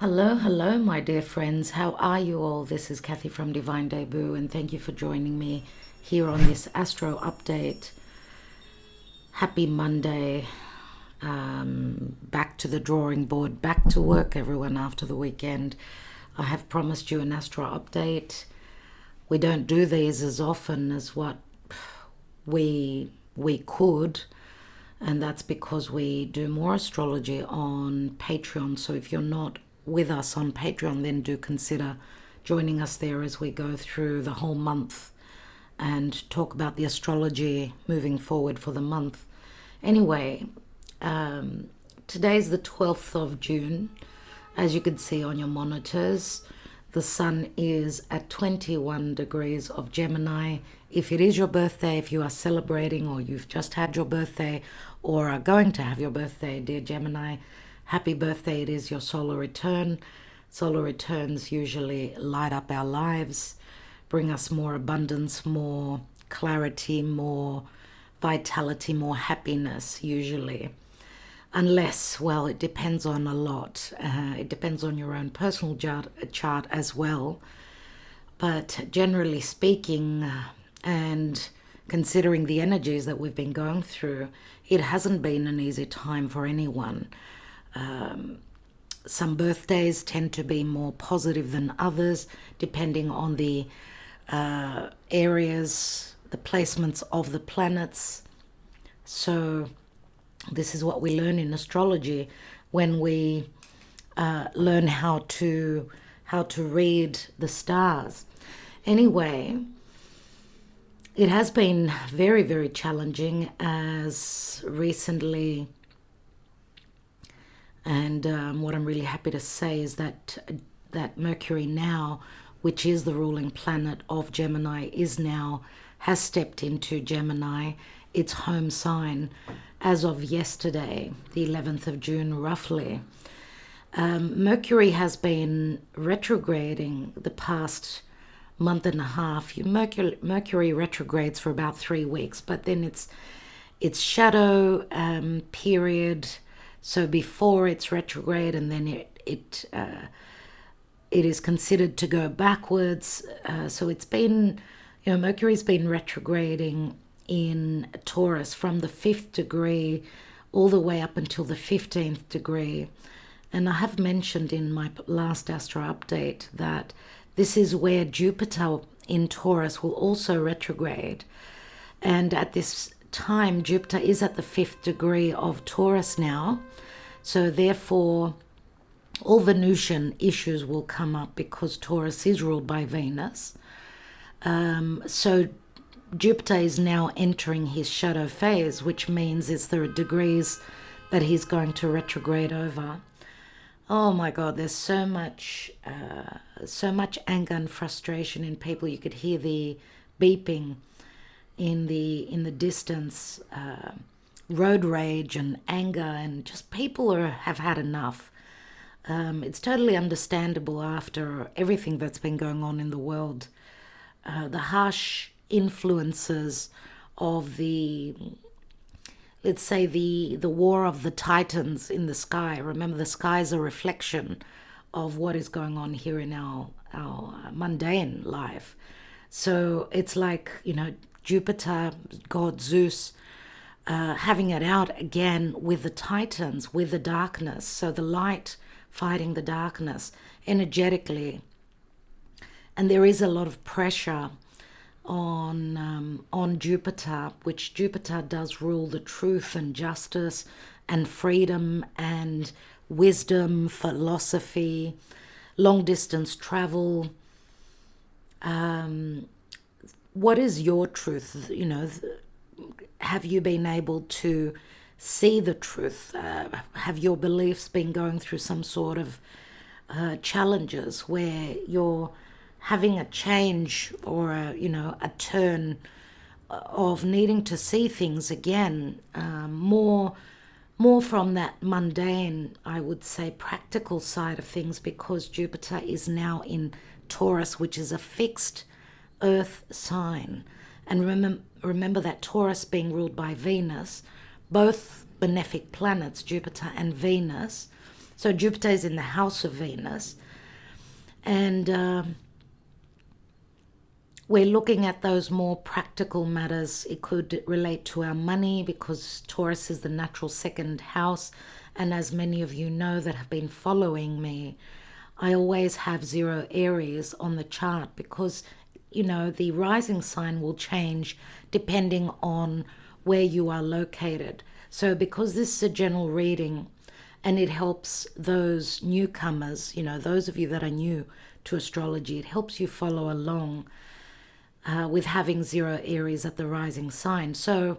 Hello, my dear friends. How are you all? This is Kathy from Divine Debut, and thank you for joining me here on this Astro update. Happy Monday. Back to the drawing board, back to work, everyone, after the weekend. I have promised you an Astro update. We don't do these as often as what we could, and that's because we do more astrology on Patreon. So if you're not with us on Patreon, then do consider joining us there as we go through the whole month and talk about the astrology moving forward for the month. Anyway, today's the 12th of June. As you can see on your monitors, the sun is at 21 degrees of Gemini. If it is your birthday, if you are celebrating or you've just had your birthday or are going to have your birthday, dear Gemini, happy birthday. It is your solar return. Solar returns usually light up our lives, bring us more abundance, more clarity, more vitality, more happiness usually. Unless, well, it depends on a lot. It depends on your own personal chart as well. But generally speaking, and considering the energies that we've been going through, it hasn't been an easy time for anyone. Some birthdays tend to be more positive than others, depending on the areas, the placements of the planets. So this is what we learn in astrology when we learn how to read the stars. Anyway, it has been very, very challenging as recently. And what I'm really happy to say is that Mercury now, which is the ruling planet of Gemini, has stepped into Gemini, its home sign, as of yesterday, the 11th of June, roughly. Mercury has been retrograding the past month and a half. Mercury retrogrades for about 3 weeks, but then its shadow period. So before it's retrograde, and then it is considered to go backwards. So it's been, Mercury's been retrograding in Taurus from the 5th degree all the way up until the 15th degree. And I have mentioned in my last Astro update that this is where Jupiter in Taurus will also retrograde. And at this time, Jupiter is at the 5th degree of Taurus now. So therefore, all Venusian issues will come up because Taurus is ruled by Venus. So Jupiter is now entering his shadow phase, which means it's the degrees that he's going to retrograde over. Oh my God, there's so much anger and frustration in people. You could hear the beeping in the distance, road rage and anger, and just people have had enough. It's totally understandable after everything that's been going on in the world. The harsh influences of let's say the war of the titans in the sky. Remember, the sky is a reflection of what is going on here in our mundane life. So it's like, Jupiter, God Zeus, having it out again with the titans, with the darkness. So the light fighting the darkness energetically. And there is a lot of pressure on Jupiter, which Jupiter does rule the truth and justice and freedom and wisdom, philosophy, long distance travel. What is your truth? Have you been able to see the truth? Have your beliefs been going through some sort of challenges where you're having a change or a turn of needing to see things again, more from that mundane, I would say, practical side of things, because Jupiter is now in Taurus, which is a fixed earth sign. And remember that Taurus being ruled by Venus, both benefic planets, Jupiter and Venus. So Jupiter is in the house of Venus. And we're looking at those more practical matters. It could relate to our money because Taurus is the natural second house. And as many of you know that have been following me, I always have 0 Aries on the chart because, you know, the rising sign will change depending on where you are located. So because this is a general reading and it helps those newcomers, you know, those of you that are new to astrology, it helps you follow along with having 0 Aries at the rising sign. So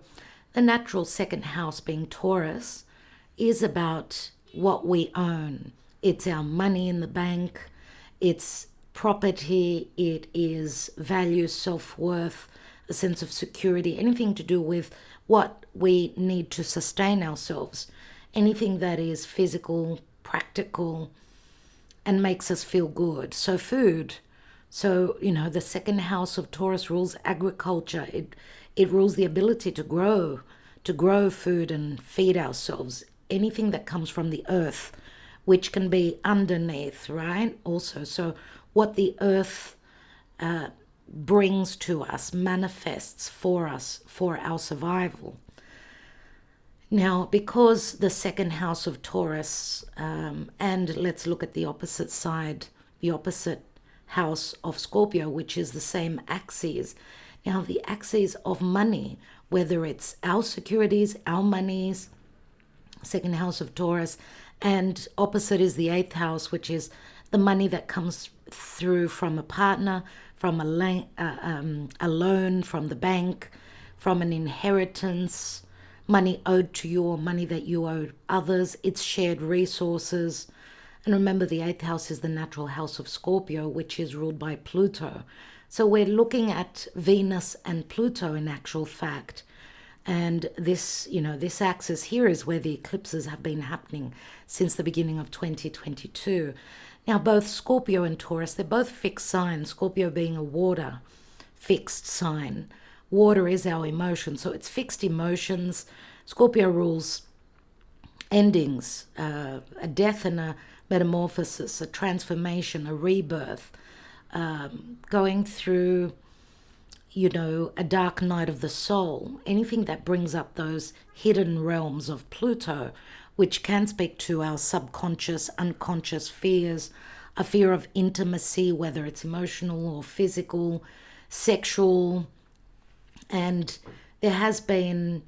the natural second house being Taurus is about what we own. It's our money in the bank, it's property, it is value, self-worth, a sense of security, anything to do with what we need to sustain ourselves, anything that is physical, practical, and makes us feel good. So food. So, you know, the second house of Taurus rules agriculture. It rules the ability to grow food and feed ourselves. Anything that comes from the earth, which can be underneath, right? Also, so what the earth brings to us, manifests for us, for our survival. Now, because the second house of Taurus, and let's look at the opposite side, the opposite house of Scorpio, which is the same axis. Now, the axis of money, whether it's our securities, our monies, second house of Taurus, and opposite is the 8th house, which is the money that comes through from a partner, from a loan from the bank, from an inheritance, money owed to you or money that you owe others. It's shared resources. And remember, the 8th house is the natural house of Scorpio, which is ruled by Pluto. So we're looking at Venus and Pluto in actual fact. And this, you know, this axis here is where the eclipses have been happening since the beginning of 2022. Now, both Scorpio and Taurus, they're both fixed signs, Scorpio being a water fixed sign. Water is our emotion, so it's fixed emotions. Scorpio rules endings, a death and a metamorphosis, a transformation, a rebirth, going through, you know, a dark night of the soul, anything that brings up those hidden realms of Pluto, which can speak to our subconscious, unconscious fears, a fear of intimacy, whether it's emotional or physical, sexual. And there has been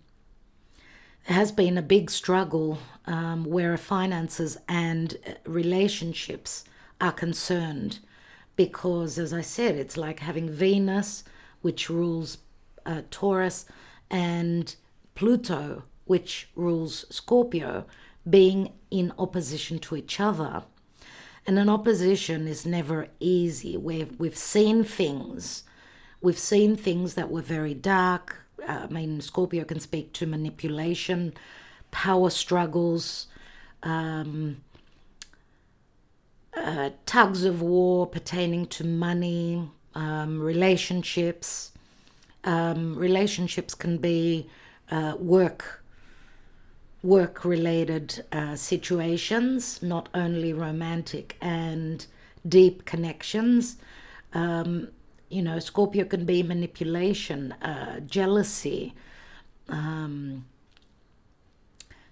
a big struggle where finances and relationships are concerned, because, as I said, it's like having Venus, which rules Taurus, and Pluto, which rules Scorpio, being in opposition to each other. And an opposition is never easy. We've seen things that were very dark. I mean, Scorpio can speak to manipulation, power struggles, tugs of war pertaining to money, relationships. Relationships can be work-related situations, not only romantic and deep connections. You know, Scorpio can be manipulation, jealousy,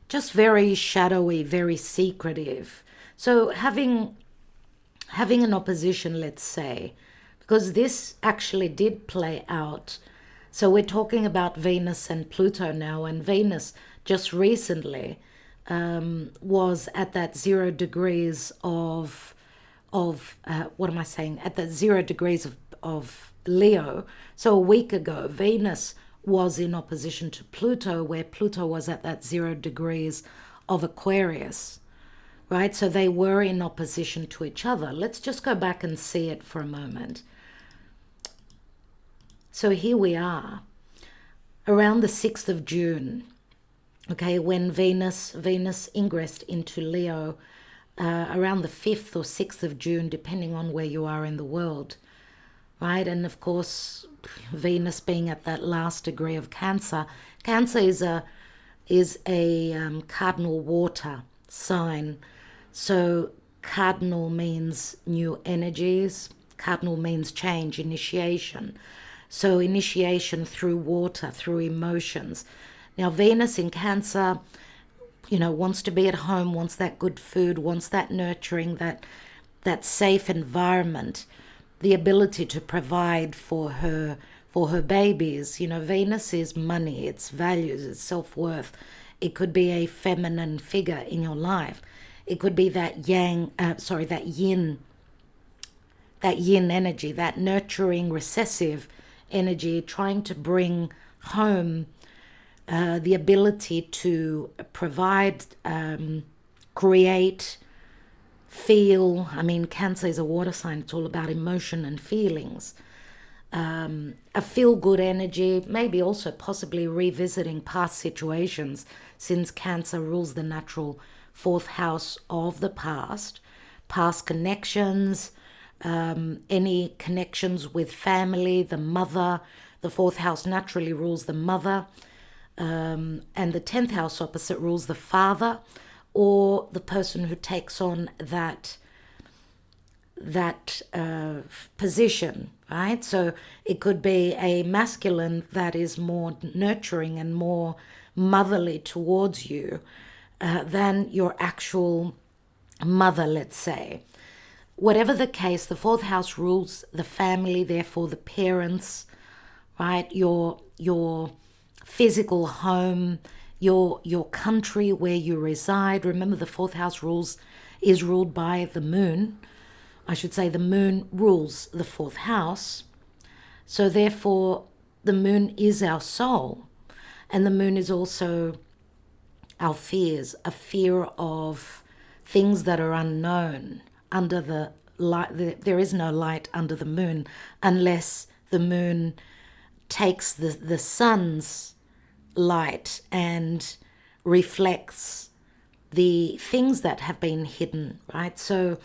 just very shadowy, very secretive. So having an opposition, let's say, because this actually did play out. So we're talking about Venus and Pluto now, and Venus just recently was at that 0 degrees of what am I saying? At that 0 degrees of Leo. So a week ago, Venus was in opposition to Pluto, where Pluto was at that 0 degrees of Aquarius, right? So they were in opposition to each other. Let's just go back and see it for a moment. So here we are, around the 6th of June, okay, when Venus ingressed into Leo, around the 5th or 6th of June, depending on where you are in the world, right? And of course, Venus being at that last degree of Cancer. Cancer is a cardinal water sign. So cardinal means new energies. Cardinal means change, initiation. So initiation through water, through emotions. Now Venus in Cancer, wants to be at home, wants that good food, wants that nurturing, that safe environment, the ability to provide for her babies. Venus is money, it's values, it's self-worth. It could be a feminine figure in your life. It could be that that yin energy, that nurturing, recessive energy, trying to bring home the ability to provide, create, feel. Cancer is a water sign. It's all about emotion and feelings. A feel-good energy, maybe also possibly revisiting past situations, since Cancer rules the natural fourth house of the past connections, any connections with family, the mother. The fourth house naturally rules the mother, and the 10th house opposite rules the father, or the person who takes on that position, right? So it could be a masculine that is more nurturing and more motherly towards you than your actual mother, let's say. Whatever the case, the fourth house rules the family, therefore the parents, right? Your physical home, your country where you reside. Remember, the fourth house is ruled by the moon. I should say the moon rules the fourth house. So therefore, the moon is our soul. And the moon is also our fears, a fear of things that are unknown. Under the light, there is no light under the moon unless the moon takes the sun's light and reflects the things that have been hidden, right? So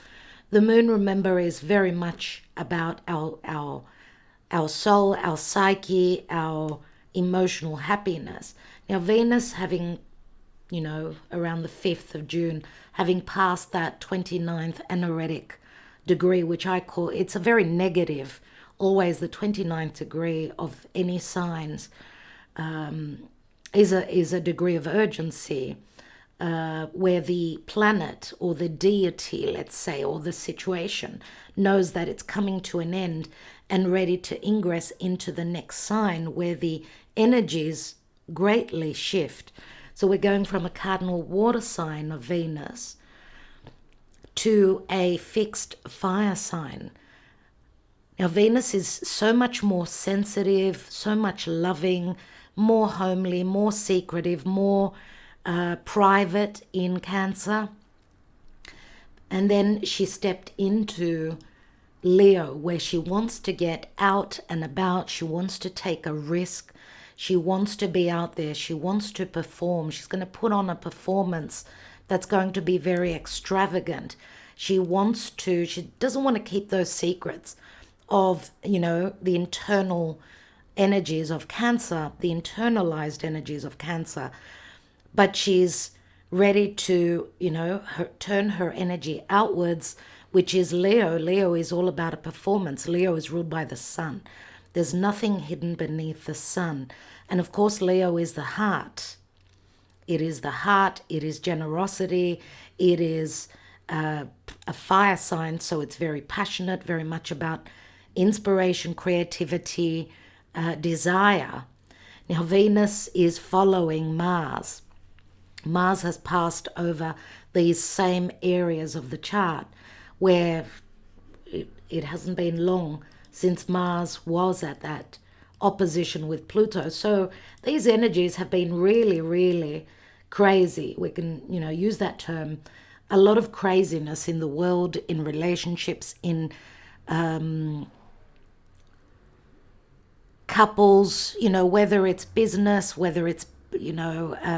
the moon, remember, is very much about our soul, our psyche, our emotional happiness. Now Venus, having, around the 5th of June, having passed that 29th anaretic degree, which I call, it's a very negative, always the 29th degree of any signs, is a degree of urgency, where the planet or the deity, let's say, or the situation knows that it's coming to an end and ready to ingress into the next sign, where the energies greatly shift. So we're going from a cardinal water sign of Venus to a fixed fire sign. Now Venus is so much more sensitive, so much loving, more homely, more secretive, more private in Cancer. And then she stepped into Leo, where she wants to get out and about. She wants to take a risk. She wants to be out there. She wants to perform. She's going to put on a performance that's going to be very extravagant. She doesn't want to keep those secrets of, the internal energies of Cancer, the internalized energies of Cancer. But she's ready to, turn her energy outwards, which is Leo. Leo is all about a performance. Leo is ruled by the sun. There's nothing hidden beneath the sun. And of course, Leo is the heart. It is the heart. It is generosity. It is a fire sign. So it's very passionate, very much about inspiration, creativity, desire. Now, Venus is following Mars. Mars has passed over these same areas of the chart, where it hasn't been long since Mars was at that opposition with Pluto. So these energies have been really, really crazy. We can, use that term. A lot of craziness in the world, in relationships, in couples, whether it's business, whether it's,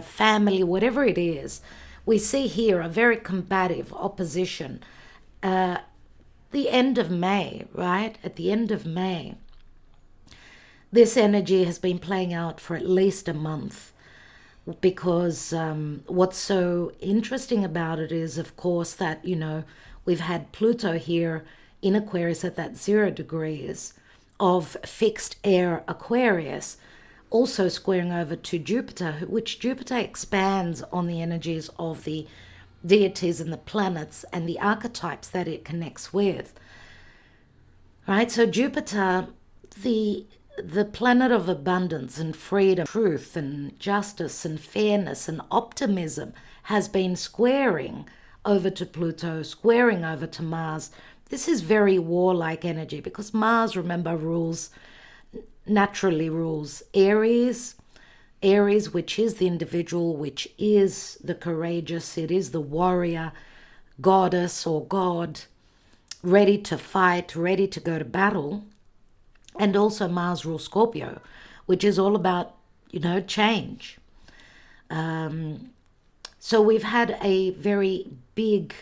family, whatever it is. We see here a very combative opposition. The end of May, right? At the end of May, this energy has been playing out for at least a month. because what's so interesting about it is, of course, that, we've had Pluto here in Aquarius at that 0 degrees of fixed air Aquarius, also squaring over to Jupiter, which Jupiter expands on the energies of the deities and the planets and the archetypes that it connects with. Right? So Jupiter, the planet of abundance and freedom, truth and justice and fairness and optimism, has been squaring over to Pluto, squaring over to Mars. This is very warlike energy because Mars, remember, naturally rules Aries, which is the individual, which is the courageous, it is the warrior, goddess or god, ready to fight, ready to go to battle. And also Mars rules Scorpio, which is all about, change. So we've had a very big,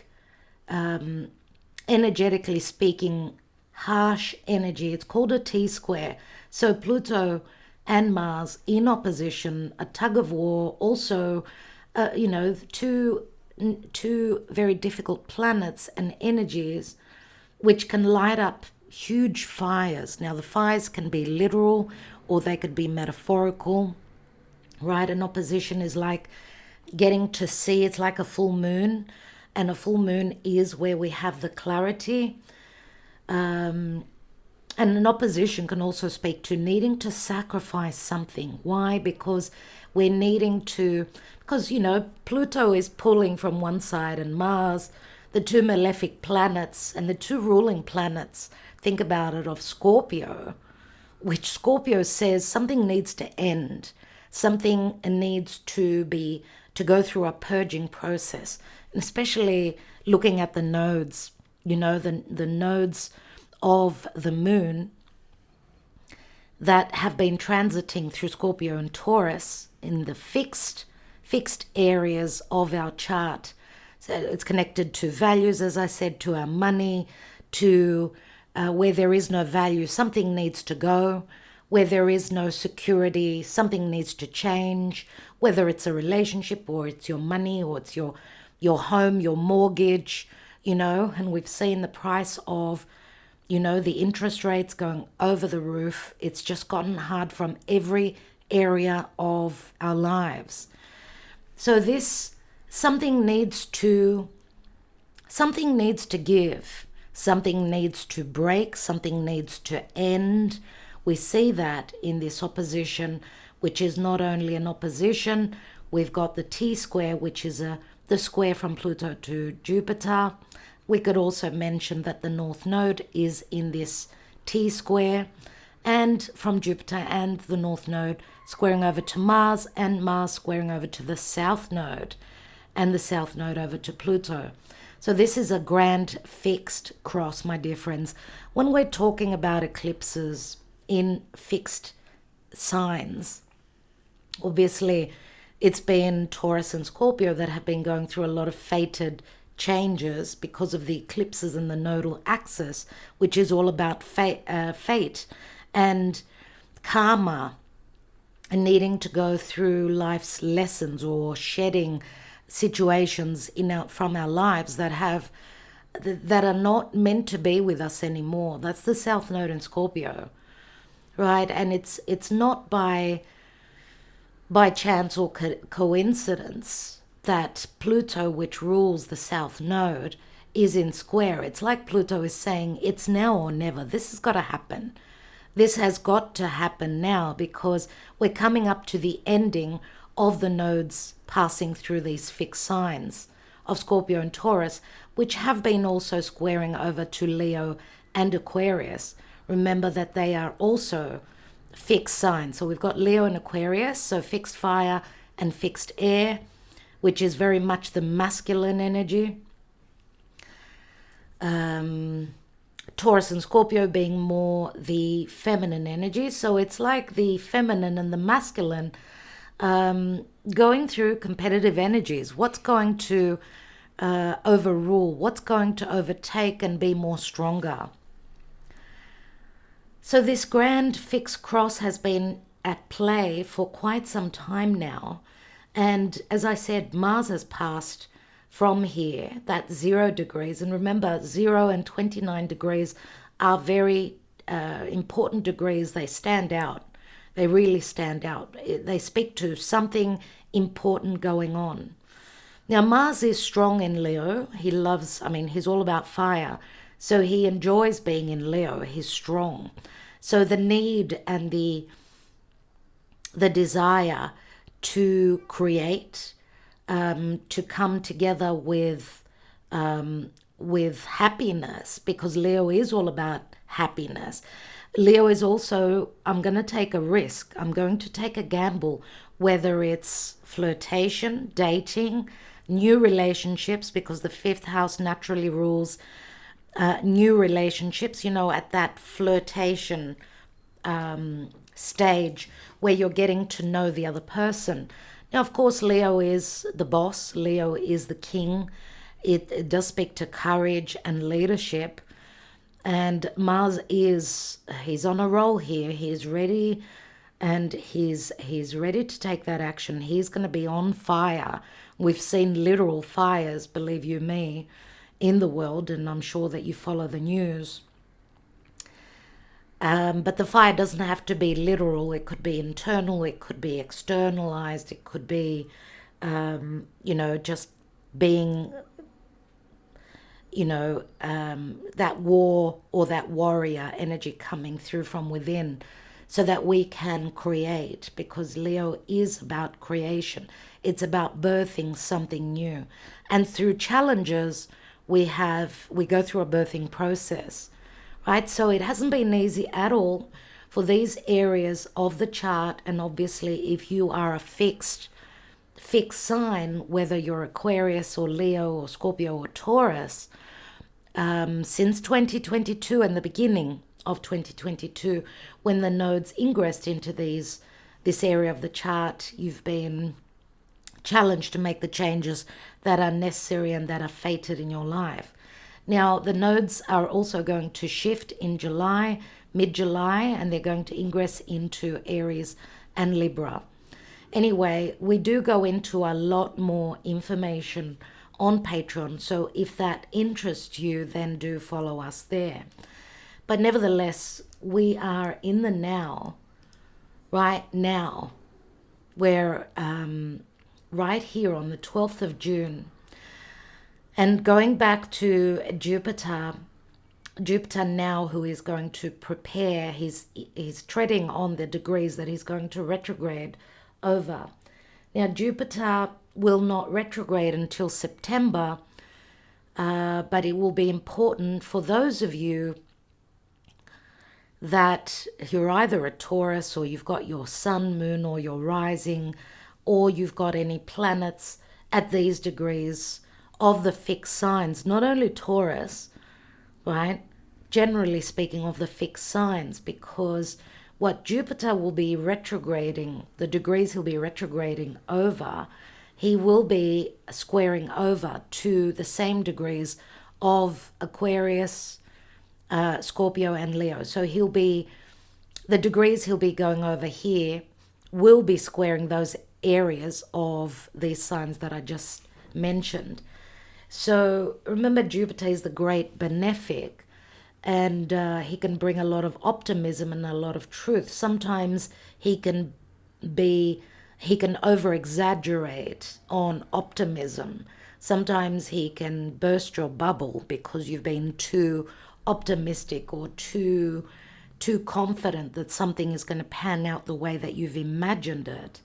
energetically speaking, harsh energy. It's called a T-square. So Pluto and Mars in opposition, a tug of war, also, two very difficult planets and energies which can light up huge fires. Now, the fires can be literal or they could be metaphorical, right? An opposition is like getting to see, it's like a full moon, and a full moon is where we have the clarity. And an opposition can also speak to needing to sacrifice something. Why? Because we're needing to, because, Pluto is pulling from one side and Mars, the two malefic planets and the two ruling planets, think about it, of Scorpio, which Scorpio says something needs to end. Something needs to go through a purging process, and especially looking at the nodes, the nodes of the moon that have been transiting through Scorpio and Taurus in the fixed areas of our chart. So it's connected to values, as I said, to our money, to where there is no value, something needs to go. Where there is no security, something needs to change, whether it's a relationship or it's your money or it's your home, your mortgage, and we've seen the price of, the interest rates going over the roof. It's just gotten hard from every area of our lives. So something needs to give, something needs to break, something needs to end. We see that in this opposition, which is not only an opposition, we've got the T-square, which is the square from Pluto to Jupiter. We could also mention that the North Node is in this T-square, and from Jupiter and the North Node squaring over to Mars, and Mars squaring over to the South Node, and the South Node over to Pluto. So this is a grand fixed cross, my dear friends. When we're talking about eclipses in fixed signs, obviously it's been Taurus and Scorpio that have been going through a lot of fated changes because of the eclipses in the nodal axis, which is all about fate and karma, and needing to go through life's lessons or shedding situations from our lives that are not meant to be with us anymore. That's the South Node in Scorpio. Right, and it's not by chance or coincidence that Pluto, which rules the South Node, is in square. It's like Pluto is saying, it's now or never. This has got to happen. This has got to happen now, because we're coming up to the ending of the nodes passing through these fixed signs of Scorpio and Taurus, which have been also squaring over to Leo and Aquarius. Remember that they are also fixed signs. So we've got Leo and Aquarius, so fixed fire and fixed air, which is very much the masculine energy. Taurus and Scorpio being more the feminine energy. So it's like the feminine and the masculine going through competitive energies. What's going to overrule? What's going to overtake and be more stronger? So this grand fixed cross has been at play for quite some time now, And as I said, Mars has passed from here, that's 0 degrees. And remember, 0 and 29 degrees are very important degrees. They stand out. They really stand out. They speak to something important going on. Now, Mars is strong in Leo. He loves, he's all about fire. So he enjoys being in Leo. He's strong. So the need and the desire to create, to come together with happiness, because Leo is all about happiness. Leo is also, I'm going to take a risk. I'm going to take a gamble, whether it's flirtation, dating, new relationships, because the 5th house naturally rules new relationships, at that flirtation stage where you're getting to know the other person. Now, of course, Leo is the boss. Leo is the king. It does speak to courage and leadership. And Mars he's on a roll here. He's ready, and he's ready to take that action. He's going to be on fire. We've seen literal fires, believe you me, in the world, and I'm sure that you follow the news. But the fire doesn't have to be literal. It could be internal. It could be externalized. It could be, just being, that war or that warrior energy coming through from within, so that we can create, because Leo is about creation. It's about birthing something new. And through challenges, we go through a birthing process, right? So it hasn't been easy at all for these areas of the chart. And obviously, if you are a fixed sign, whether you're Aquarius or Leo or Scorpio or Taurus, since 2022 and the beginning of 2022, when the nodes ingressed into this area of the chart, you've been challenged to make the changes that are necessary and that are fated in your life. Now, the nodes are also going to shift in July, mid-July, and they're going to ingress into Aries and Libra. Anyway, we do go into a lot more information on Patreon, so if that interests you, then do follow us there. But nevertheless, we are in the now, right now, where right here on the 12th of June, and going back to Jupiter now, who is going to prepare, he's treading on the degrees that he's going to retrograde over. Now, Jupiter will not retrograde until September, but it will be important for those of you that you're either a Taurus, or you've got your sun, moon, or your rising, or you've got any planets at these degrees of the fixed signs. Not only Taurus, right? Generally speaking, of the fixed signs, because what Jupiter will be retrograding, the degrees he'll be retrograding over, he will be squaring over to the same degrees of Aquarius, Scorpio, and Leo. So the degrees he'll be going over here will be squaring those areas of these signs that I just mentioned. So remember, Jupiter is the great benefic, and he can bring a lot of optimism and a lot of truth. Sometimes he can over-exaggerate on optimism. Sometimes he can burst your bubble because you've been too optimistic or too confident that something is going to pan out the way that you've imagined it.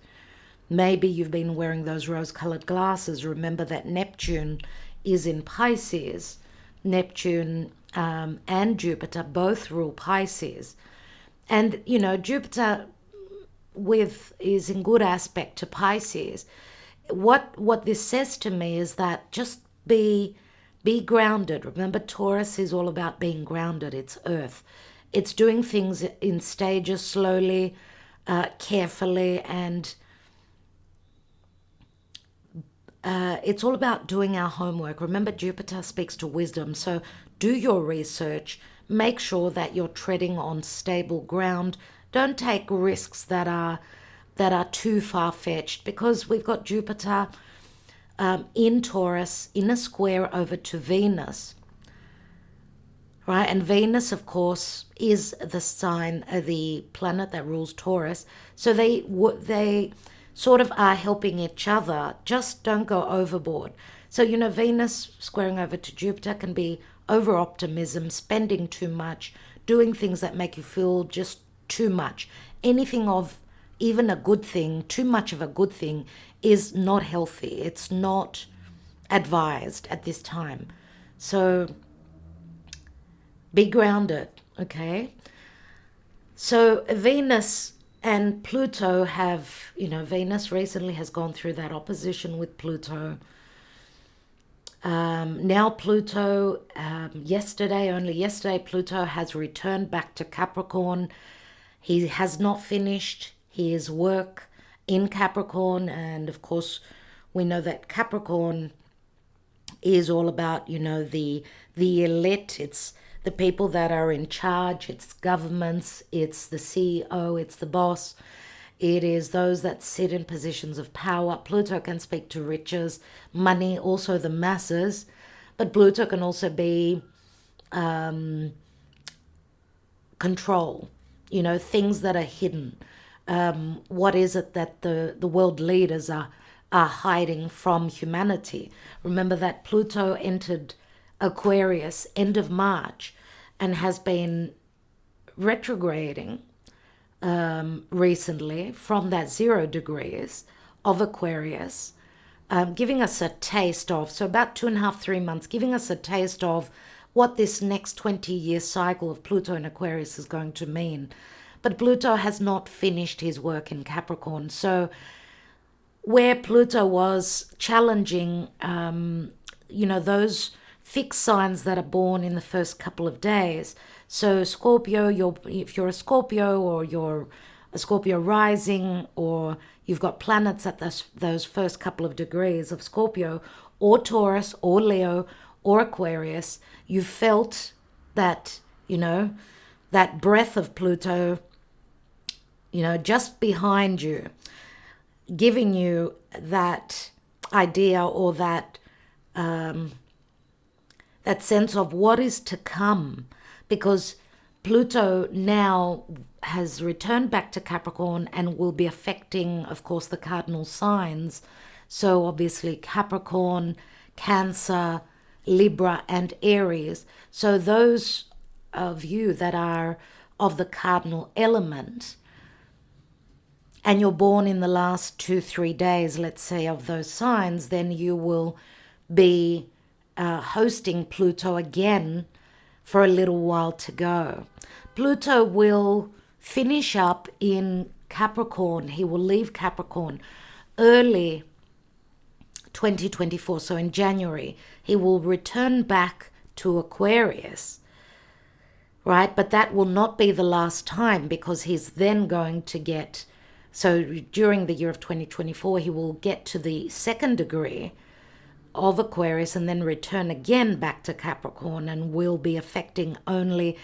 Maybe you've been wearing those rose-colored glasses. Remember that Neptune is in Pisces. Neptune and Jupiter both rule Pisces. And, Jupiter is in good aspect to Pisces. What this says to me is that just be grounded. Remember, Taurus is all about being grounded. It's earth. It's doing things in stages, slowly, carefully, and it's all about doing our homework. Remember, Jupiter speaks to wisdom. So do your research. Make sure that you're treading on stable ground. Don't take risks that are that are too far-fetched, because we've got Jupiter in Taurus in a square over to Venus, right? And Venus, of course, is the sign, the planet that rules Taurus. So they sort of are helping each other. Just don't go overboard. So, you know, Venus squaring over to Jupiter can be over optimism, spending too much, doing things that make you feel just too much. Anything of even a good thing, too much of a good thing, is not healthy. It's not advised at this time. So be grounded, okay? So Venus and Pluto have, you know, Venus recently has gone through that opposition with Pluto. Now Pluto, only yesterday, Pluto has returned back to Capricorn. He has not finished his work in Capricorn, and of course we know that Capricorn is all about, you know, the elite. It's the people that are in charge, it's governments, it's the CEO, it's the boss, it is those that sit in positions of power. Pluto can speak to riches, money, also the masses, but Pluto can also be control, you know, things that are hidden. What is it that the world leaders are hiding from humanity? Remember that Pluto entered Aquarius end of March and has been retrograding recently from that 0 degrees of Aquarius, giving us a taste of, so about 2.5, 3 months, giving us a taste of what this next 20-year cycle of Pluto in Aquarius is going to mean. But Pluto has not finished his work in Capricorn. So where Pluto was challenging, you know, those fixed signs that are born in the first couple of days. So Scorpio, if you're a Scorpio, or you're a Scorpio rising, or you've got planets at those first couple of degrees of Scorpio, or Taurus, or Leo, or Aquarius, you felt that, you know, that breath of Pluto, you know, just behind you, giving you that idea, or that that sense of what is to come, because Pluto now has returned back to Capricorn and will be affecting, of course, the cardinal signs. So obviously Capricorn, Cancer, Libra, and Aries. So those of you that are of the cardinal element, and you're born in the last 2-3 days, let's say, of those signs, then you will be hosting Pluto again for a little while to go. Pluto will finish up in Capricorn. He will leave Capricorn early 2024. So in January, he will return back to Aquarius, right? But that will not be the last time, because he's then going to get, so during the year of 2024, he will get to the 2nd degree of Aquarius and then return again back to Capricorn, and will be affecting only,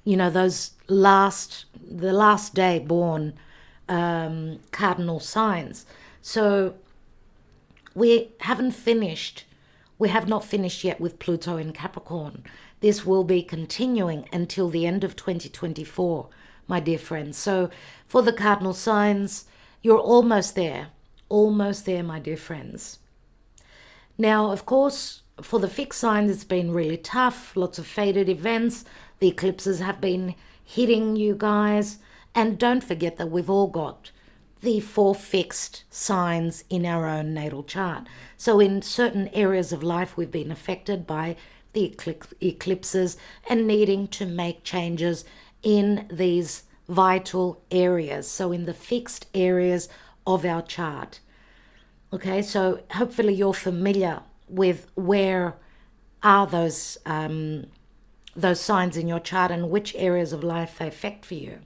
you know, the last day born cardinal signs. So we have not finished yet with Pluto in Capricorn. This will be continuing until the end of 2024, my dear friends. So for the cardinal signs, you're almost there, my dear friends. Now, of course, for the fixed signs, it's been really tough, lots of fated events. The eclipses have been hitting you guys. And don't forget that we've all got the 4 fixed signs in our own natal chart. So in certain areas of life, we've been affected by the eclipses and needing to make changes in these vital areas. So in the fixed areas of our chart. Okay, so hopefully you're familiar with where are those signs in your chart and which areas of life they affect for you.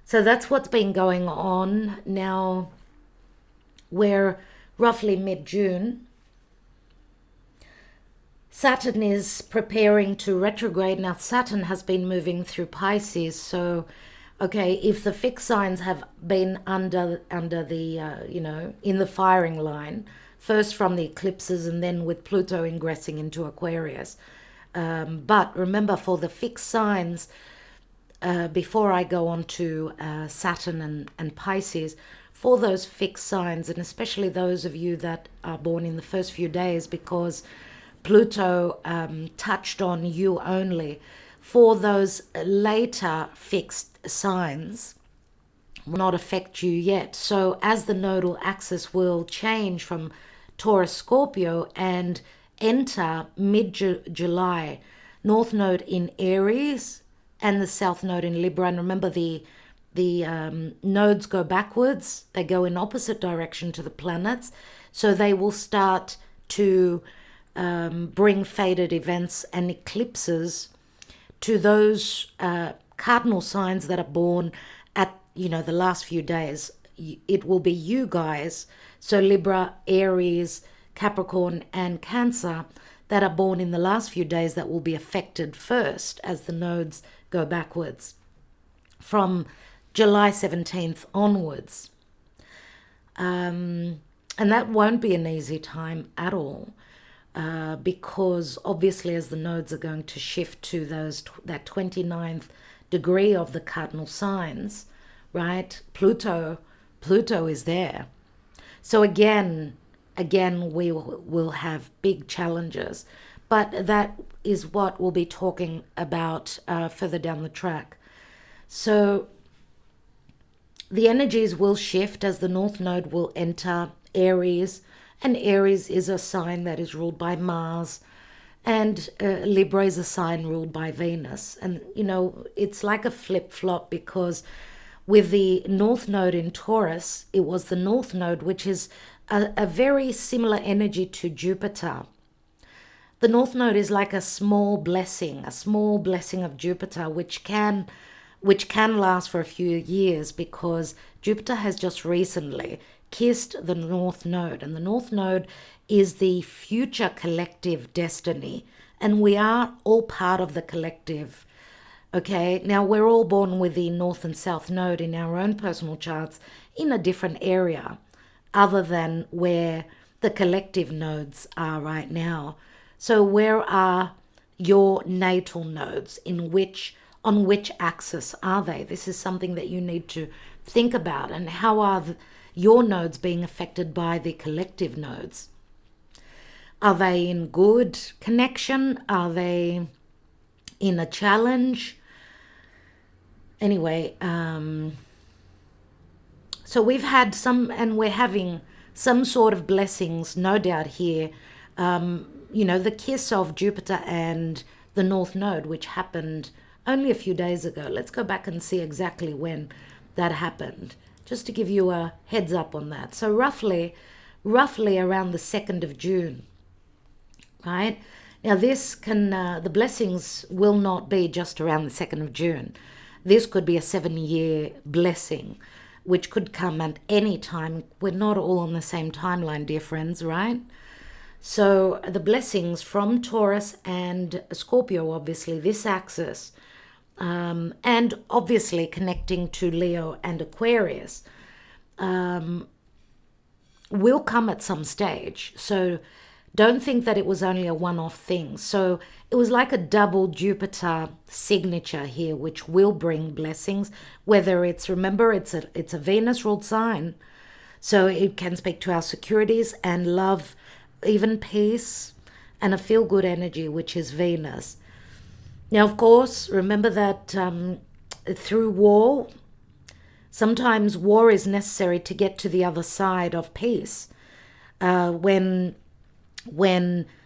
So that's what's been going on. Now we're roughly mid-June. Saturn is preparing to retrograde. Now Saturn has been moving through Pisces, so Okay, if the fixed signs have been under the in the firing line, first from the eclipses and then with Pluto ingressing into Aquarius. But remember, for the fixed signs, before I go on to Saturn and Pisces, for those fixed signs, and especially those of you that are born in the first few days, because Pluto touched on you only, for those later fixed signs will not affect you yet. So as the nodal axis will change from Taurus Scorpio and enter mid-July, North Node in Aries and the South Node in Libra. And remember, the nodes go backwards. They go in opposite direction to the planets. So they will start to bring fated events and eclipses to those cardinal signs that are born at, the last few days. It will be you guys, so Libra, Aries, Capricorn, and Cancer, that are born in the last few days that will be affected first as the nodes go backwards from July 17th onwards. And that won't be an easy time at all. Because obviously as the nodes are going to shift to that 29th degree of the cardinal signs, right? Pluto is there. So again, we will have big challenges. But that is what we'll be talking about further down the track. So the energies will shift as the North Node will enter Aries, and Aries is a sign that is ruled by Mars, and Libra is a sign ruled by Venus. And, it's like a flip-flop, because with the North Node in Taurus, it was the North Node, which is a very similar energy to Jupiter. The North Node is like a small blessing of Jupiter, which can last for a few years, because Jupiter has just recently kissed the North Node, and the North Node is the future collective destiny, and we are all part of the collective. Okay, now we're all born with the North and South Node in our own personal charts in a different area other than where the collective nodes are right now. So where are your natal nodes? On which axis are they? This is something that you need to think about. And how are your nodes being affected by the collective nodes? Are they in good connection? Are they in a challenge? Anyway, so we've had some, and we're having some sort of blessings, no doubt here. The kiss of Jupiter and the North Node, which happened only a few days ago. Let's go back and see exactly when that happened, just to give you a heads up on that. So roughly around the 2nd of June, right? Now this can, the blessings will not be just around the 2nd of June. This could be a 7-year blessing, which could come at any time. We're not all on the same timeline, dear friends, right? So the blessings from Taurus and Scorpio, obviously, this axis, and obviously connecting to Leo and Aquarius, will come at some stage. So don't think that it was only a one-off thing. So it was like a double Jupiter signature here, which will bring blessings, whether remember, it's a Venus-ruled sign. So it can speak to our securities and love, even peace, and a feel-good energy, which is Venus. Now, of course, remember that through war, sometimes war is necessary to get to the other side of peace. When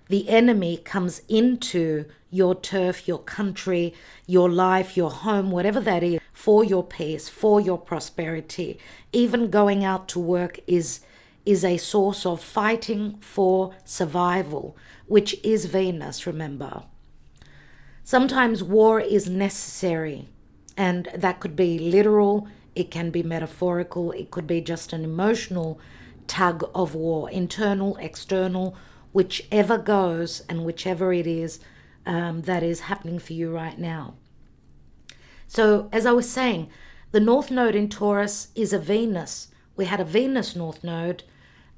the enemy comes into your turf, your country, your life, your home, whatever that is, for your peace, for your prosperity, even going out to work is a source of fighting for survival, which is Venus, remember. Sometimes war is necessary, and that could be literal, it can be metaphorical, it could be just an emotional tug of war, internal, external, whichever goes and whichever it is that is happening for you right now. So as I was saying, The North Node in Taurus is a Venus. We had a Venus North Node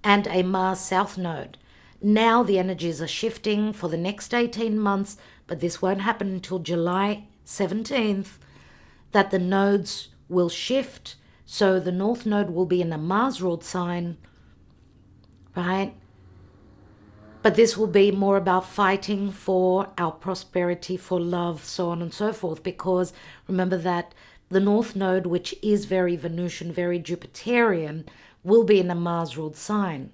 and a Mars South Node. Now the energies are shifting for the next 18 months, but this won't happen until July 17th, that the nodes will shift. So the North Node will be in a Mars-ruled sign, right? But this will be more about fighting for our prosperity, for love, so on and so forth, because remember that the North Node, which is very Venusian, very Jupiterian, will be in a Mars-ruled sign.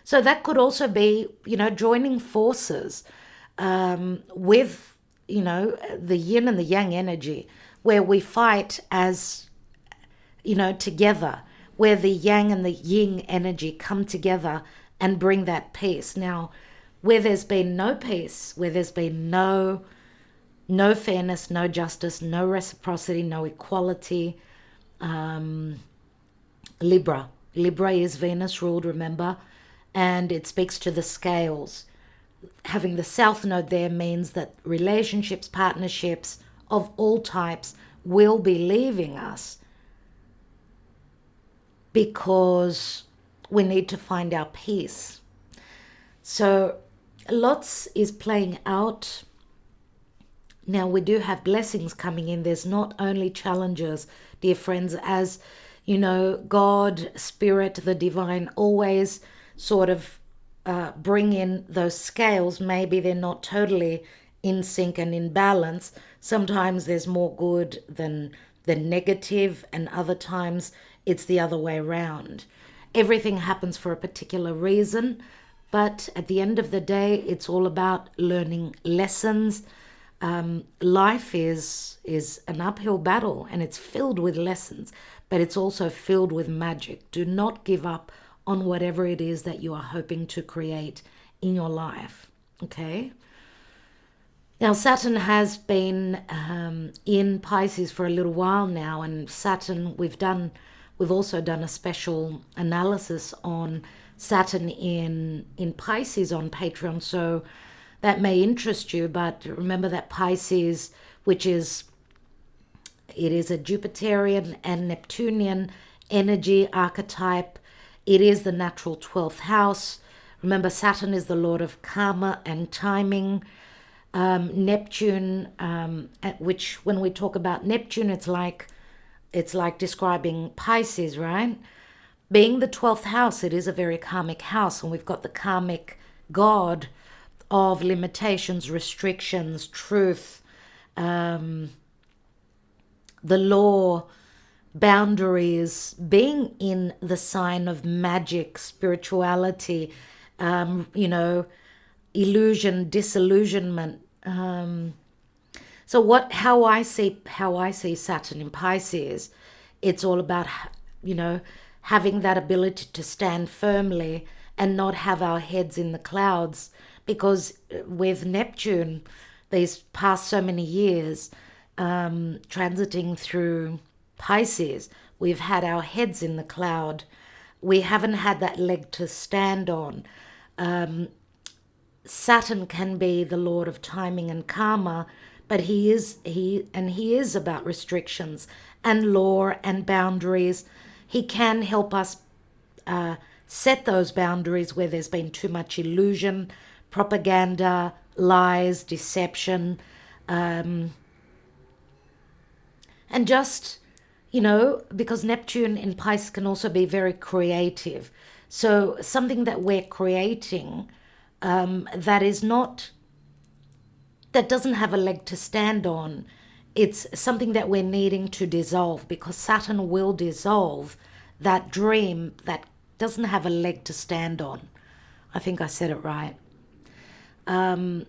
So that could also be, joining forces with, the yin and the yang energy, where we fight as, together, where the yang and the yin energy come together and bring that peace. Now, where there's been no peace, where there's been no fairness, no justice, no reciprocity, no equality, Libra. Libra is Venus ruled, remember, and it speaks to the scales. Having the South Node there means that relationships, partnerships of all types will be leaving us because we need to find our peace. So lots is playing out. Now we do have blessings coming in. There's not only challenges, dear friends, as God, Spirit, the divine always sort of bring in those scales. Maybe they're not totally in sync and in balance. Sometimes there's more good than negative, and other times it's the other way around. Everything happens for a particular reason, but at the end of the day, it's all about learning lessons. Life is an uphill battle, and it's filled with lessons, but it's also filled with magic. Do not give up on whatever it is that you are hoping to create in your life, okay? Now, Saturn has been in Pisces for a little while now, and Saturn, we've also done a special analysis on Saturn in Pisces on Patreon, so that may interest you. But remember that Pisces, it is a Jupiterian and Neptunian energy archetype. It is the natural 12th house. Remember, Saturn is the lord of karma and timing. Neptune, which when we talk about Neptune, it's like describing Pisces, right? Being the 12th house, it is a very karmic house, and we've got the karmic god of limitations, restrictions, truth, the law, boundaries, being in the sign of magic, spirituality, illusion, disillusionment. So how I see Saturn in Pisces, it's all about, having that ability to stand firmly and not have our heads in the clouds, because with Neptune, these past so many years, transiting through Pisces, we've had our heads in the cloud. We haven't had that leg to stand on. Saturn can be the lord of timing and karma, but he is about restrictions and law and boundaries. He can help us set those boundaries where there's been too much illusion, propaganda, lies, deception, and just, because Neptune in Pisces can also be very creative. So something that we're creating that doesn't have a leg to stand on, it's something that we're needing to dissolve, because Saturn will dissolve that dream that doesn't have a leg to stand on. I think I said it right.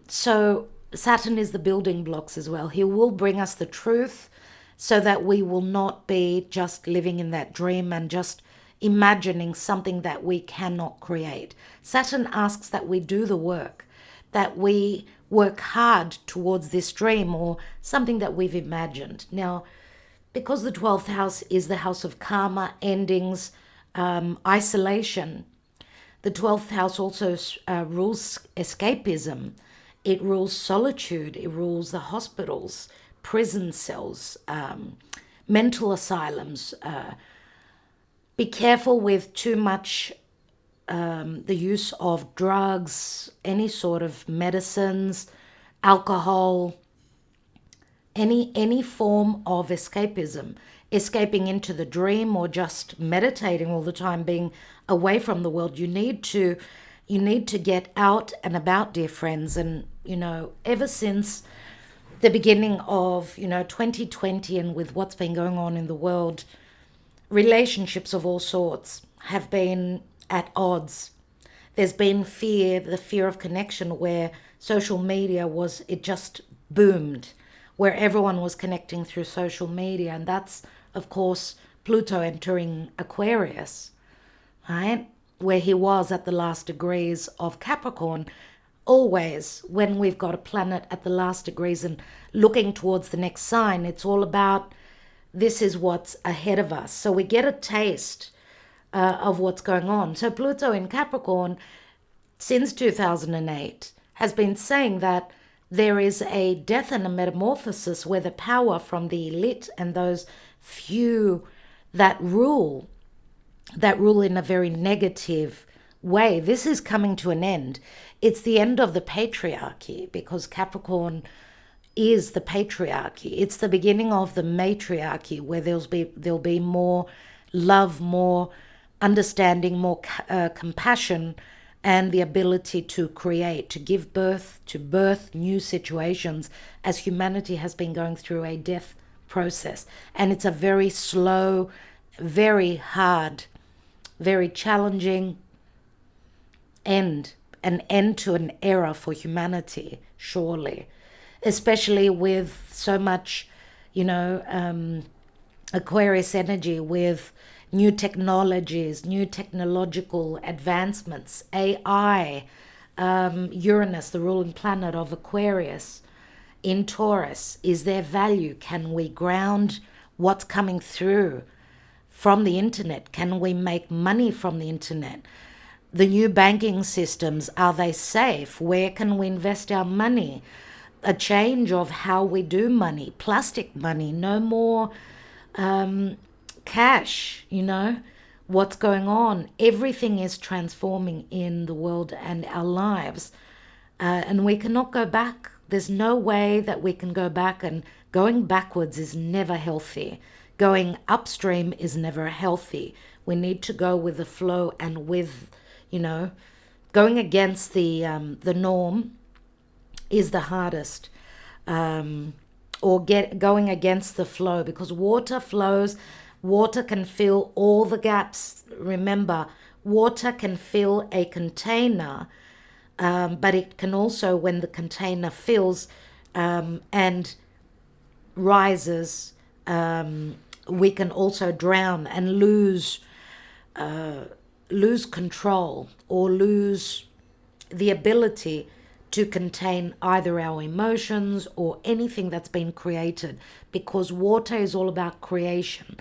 So Saturn is the building blocks as well. He will bring us the truth so that we will not be just living in that dream and just imagining something that we cannot create. Saturn asks that we do the work, that we work hard towards this dream or something that we've imagined. Now, because the 12th house is the house of karma, endings, isolation, the 12th house also rules escapism. It rules solitude. It rules the hospitals, prison cells, mental asylums. Be careful with too much the use of drugs, any sort of medicines, alcohol, any form of escapism, escaping into the dream or just meditating all the time, being away from the world. You need to get out and about, dear friends. And ever since the beginning of 2020, and with what's been going on in the world, relationships of all sorts have been at odds. There's been fear, the fear of connection, where social media it just boomed, where everyone was connecting through social media. And that's, of course, Pluto entering Aquarius, right? Where he was at the last degrees of Capricorn. Always, when we've got a planet at the last degrees and looking towards the next sign, it's all about this is what's ahead of us. So we get a taste of what's going on. So Pluto in Capricorn, since 2008, has been saying that there is a death and a metamorphosis, where the power from the elite and those few that rule in a very negative way, this is coming to an end. It's the end of the patriarchy, because Capricorn is the patriarchy. It's the beginning of the matriarchy, where there'll be more love, more understanding, more compassion, and the ability to create, to give birth, to birth new situations, as humanity has been going through a death process. And it's a very slow, very hard, very challenging end, an end to an era for humanity, surely. Especially with so much, Aquarius energy, with new technologies, new technological advancements, AI, Uranus, the ruling planet of Aquarius, in Taurus. Is there value? Can we ground what's coming through from the internet? Can we make money from the internet? The new banking systems, are they safe? Where can we invest our money? A change of how we do money, plastic money, no more cash, what's going on. Everything is transforming in the world and our lives, and we cannot go back. There's no way that we can go back, and going backwards is never healthy. Going upstream is never healthy. We need to go with the flow, and with, going against the norm is the hardest, or going against the flow, because water flows. Water can fill all the gaps. Remember, water can fill a container, but it can also, when the container fills and rises, we can also drown and lose control, or lose the ability to contain either our emotions or anything that's been created, because water is all about creation.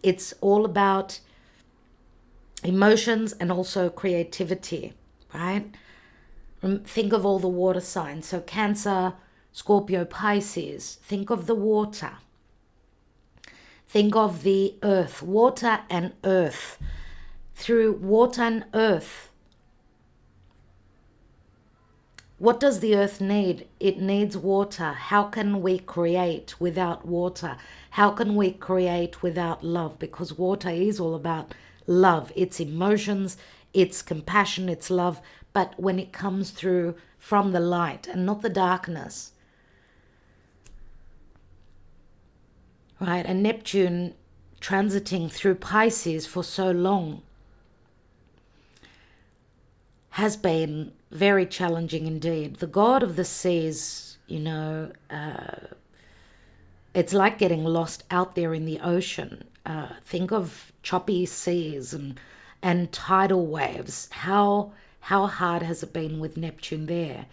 It's all about emotions and also creativity, right? Think of all the water signs. So Cancer, Scorpio, Pisces. Think of the water. Think of the earth, water and earth. Through water and earth, what does the earth need? It needs water. How can we create without water? How can we create without love? Because water is all about love. It's emotions, it's compassion, it's love. But when it comes through from the light and not the darkness, right? And Neptune transiting through Pisces for so long has been very challenging indeed. The god of the seas, it's like getting lost out there in the ocean. Think of choppy seas and tidal waves. How hard has it been with Neptune there?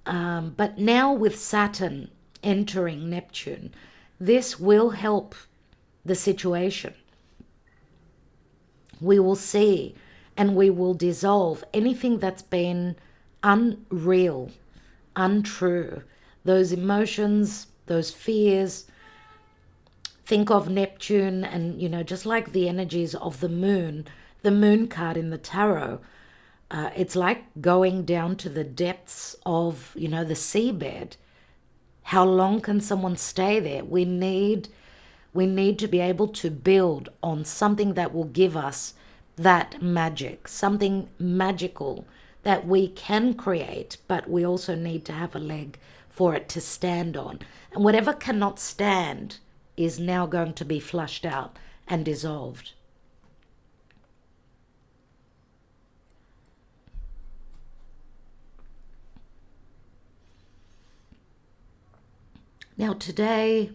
But now with Saturn entering Neptune, this will help the situation. We will see, and we will dissolve anything that's been unreal, untrue, those emotions, those fears. think of Neptune and, just like the energies of the moon card in the tarot, it's like going down to the depths of, the seabed. How long can someone stay there? We need to be able to build on something that will give us that magic, something magical that we can create, but we also need to have a leg for it to stand on. And whatever cannot stand is now going to be flushed out and dissolved. Now today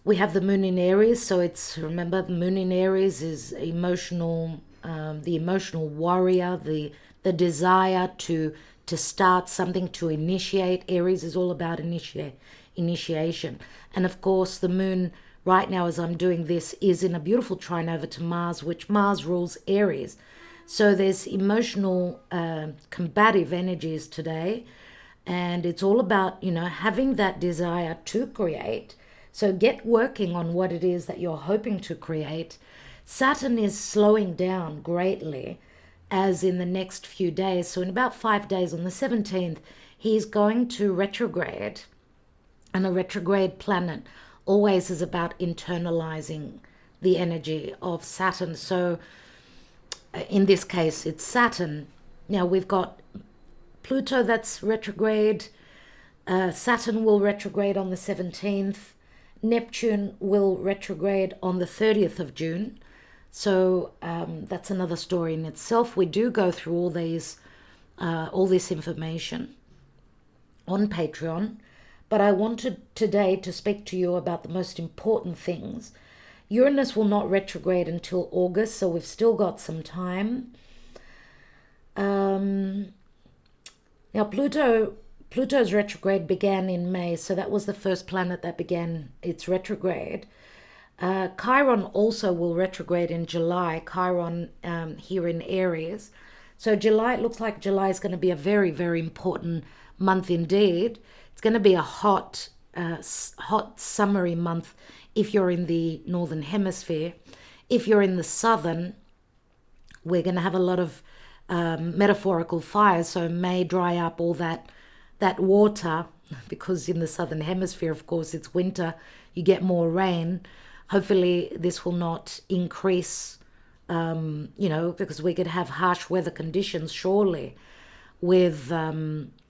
we have the moon in Aries, so remember, the moon in Aries is emotional, the emotional warrior, the desire to start something, to initiate. Aries is all about initiation. And of course, the moon right now, as I'm doing this, is in a beautiful trine over to Mars, which Mars rules Aries. So there's emotional, combative energies today. And it's all about, having that desire to create. So get working on what it is that you're hoping to create. Saturn is slowing down greatly as in the next few days. So in about 5 days, on the 17th, he's going to retrograde. And a retrograde planet always is about internalizing the energy of Saturn. So in this case, it's Saturn. Now we've got Pluto that's retrograde. Saturn will retrograde on the 17th. Neptune will retrograde on the 30th of June. So that's another story in itself. We do go through all this information on Patreon. But I wanted today to speak to you about the most important things. Uranus will not retrograde until August, so we've still got some time. Now Pluto's retrograde began in May, so that was the first planet that began its retrograde. Chiron also will retrograde in July, Chiron here in Aries. So July, it looks like July is going to be a very, very important month indeed. It's going to be a hot, summery month if you're in the northern hemisphere. If you're in the southern, we're going to have a lot of metaphorical fires, so may dry up all that water, because in the southern hemisphere, of course, it's winter, you get more rain. Hopefully this will not increase, because we could have harsh weather conditions, surely, with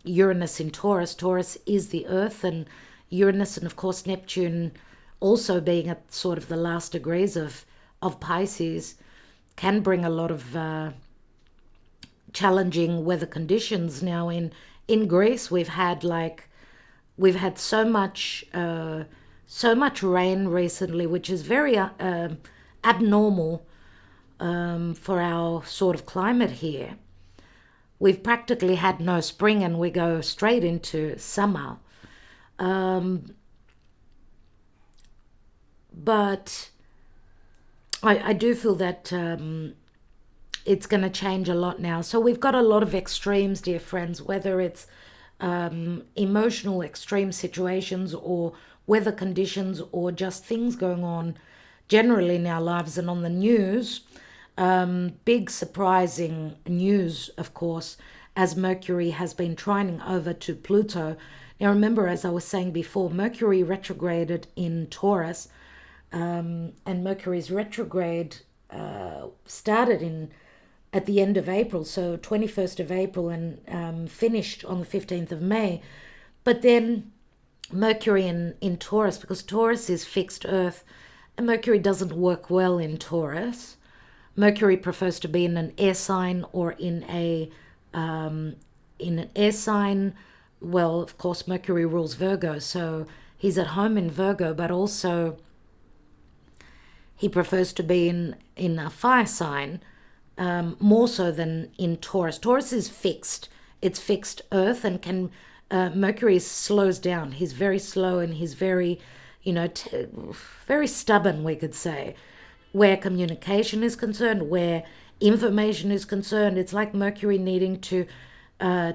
Uranus in Taurus. Taurus is the earth, and Uranus and, of course, Neptune also being at sort of the last degrees of Pisces can bring a lot of challenging weather conditions. Now in Greece, we've had so much rain recently, which is very abnormal for our sort of climate here. We've practically had no spring and we go straight into summer. But I do feel that it's going to change a lot now. So we've got a lot of extremes, dear friends, whether it's emotional extreme situations or weather conditions or just things going on generally in our lives and on the news. Big surprising news, of course, as Mercury has been trining over to Pluto. Now remember, as I was saying before, Mercury retrograded in Taurus, and Mercury's retrograde started at the end of April, so 21st of April, and finished on the 15th of May. But then Mercury in Taurus, because Taurus is fixed earth, and Mercury doesn't work well in Taurus. Mercury prefers to be in an air sign or in an air sign. Well, of course, Mercury rules Virgo, so he's at home in Virgo, but also he prefers to be in a fire sign, more so than in Taurus. Taurus is fixed. It's fixed earth, and Mercury slows down. He's very slow, and he's very, very stubborn, we could say. Where communication is concerned, where information is concerned, it's like Mercury needing to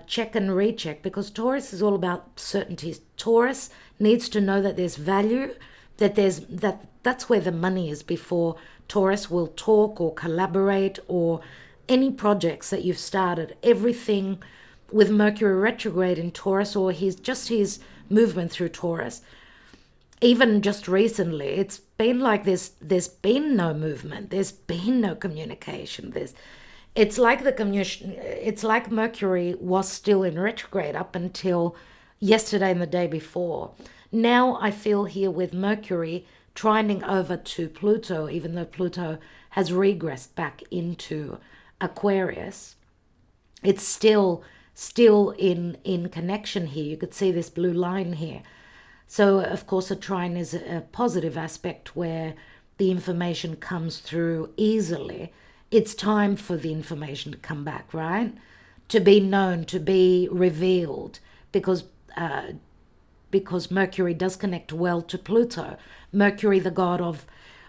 check and recheck, because Taurus is all about certainty. Taurus needs to know that there's value that's where the money is before Taurus will talk or collaborate, or any projects that you've started. Everything with Mercury retrograde in Taurus, or his movement through Taurus, even just recently, it's been like there's been no movement, there's been no communication. It's like Mercury was still in retrograde up until yesterday and the day before. Now I feel here with Mercury trinding over to Pluto, even though Pluto has regressed back into Aquarius, it's still in connection here. You could see this blue line here. So of course a trine is a positive aspect where the information comes through easily. It's time for the information to come back, right? To be known, to be revealed, because Mercury does connect well to Pluto. Mercury, the god